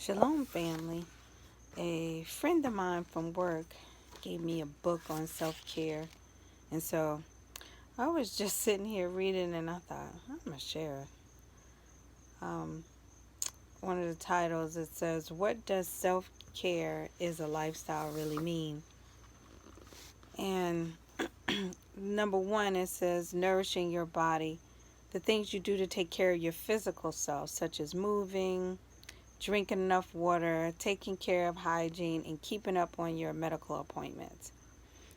Shalom, family. A friend of mine from work gave me a book on self-care. And so I was just sitting here reading and I thought, I'm going to share it. One of the titles, it says, "What does self-care is a lifestyle really mean?" And number one, it says, nourishing your body. The things you do to take care of your physical self, such as moving, drinking enough water, taking care of hygiene, and keeping up on your medical appointments.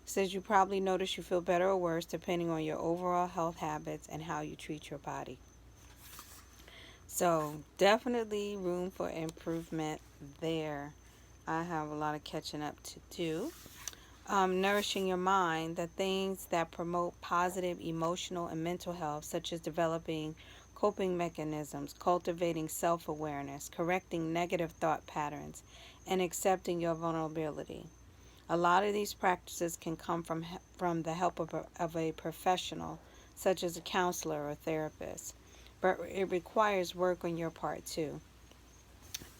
It says you probably notice you feel better or worse depending on your overall health habits and how you treat your body. So definitely room for improvement there. I have a lot of catching up to do. Nourishing your mind, the things that promote positive emotional and mental health, such as developing coping mechanisms, cultivating self-awareness, correcting negative thought patterns, and accepting your vulnerability. A lot of these practices can come from the help of a professional, such as a counselor or therapist, but it requires work on your part too.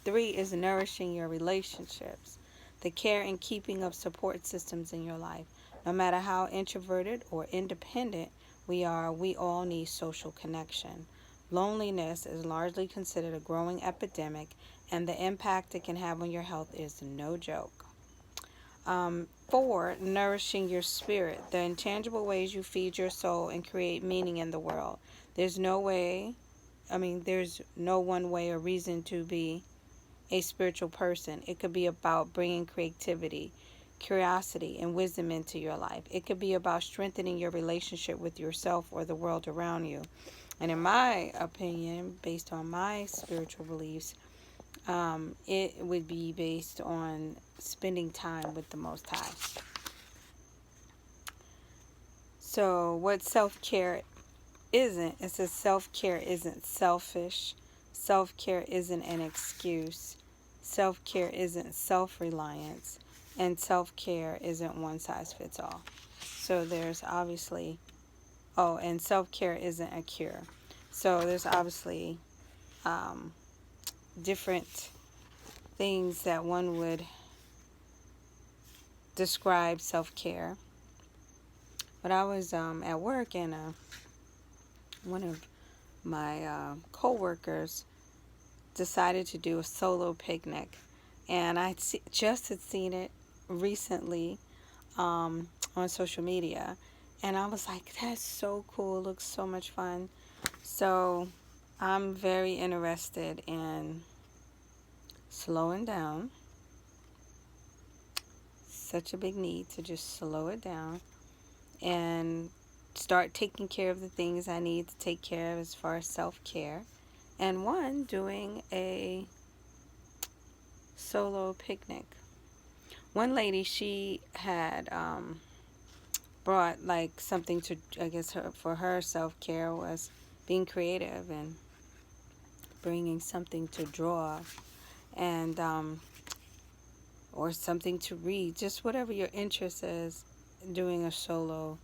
3 is nourishing your relationships, the care and keeping of support systems in your life. No matter how introverted or independent we are, we all need social connection. Loneliness is largely considered a growing epidemic, and the impact it can have on your health is no joke. 4, nourishing your spirit, the intangible ways you feed your soul and create meaning in the world. There's no one way or reason to be a spiritual person. It could be about bringing creativity, curiosity, and wisdom into your life. It could be about strengthening your relationship with yourself or the world around you. And in my opinion, based on my spiritual beliefs, it would be based on spending time with the Most High. So what self-care isn't, it says self-care isn't selfish. Self-care isn't an excuse. Self-care isn't self-reliance. And self-care isn't one size fits all. So there's obviously, and self-care isn't a cure. So there's obviously different things that one would describe self-care. But I was at work and one of my co-workers decided to do a solo picnic. And I just had seen it recently on social media. And I was like, that's so cool. It looks so much fun. So I'm very interested in slowing down. Such a big need to just slow it down and start taking care of the things I need to take care of as far as self-care. And one, doing a solo picnic. One lady, she had brought like something to, I guess for her self-care was being creative and bringing something to draw and or something to read, just whatever your interest is, doing a solo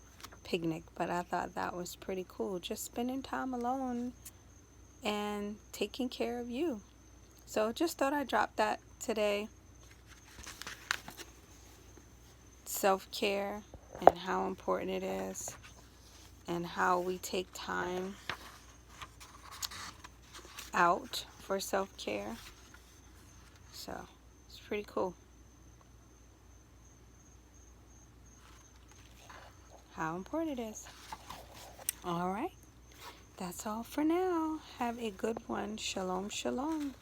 picnic. But I thought that was pretty cool, just spending time alone and taking care of you. So just thought I'd drop that today. Self-care and how important it is and how we take time out for self-care. So it's pretty cool how important it is. All right, that's all for now. Have a good one. Shalom, shalom.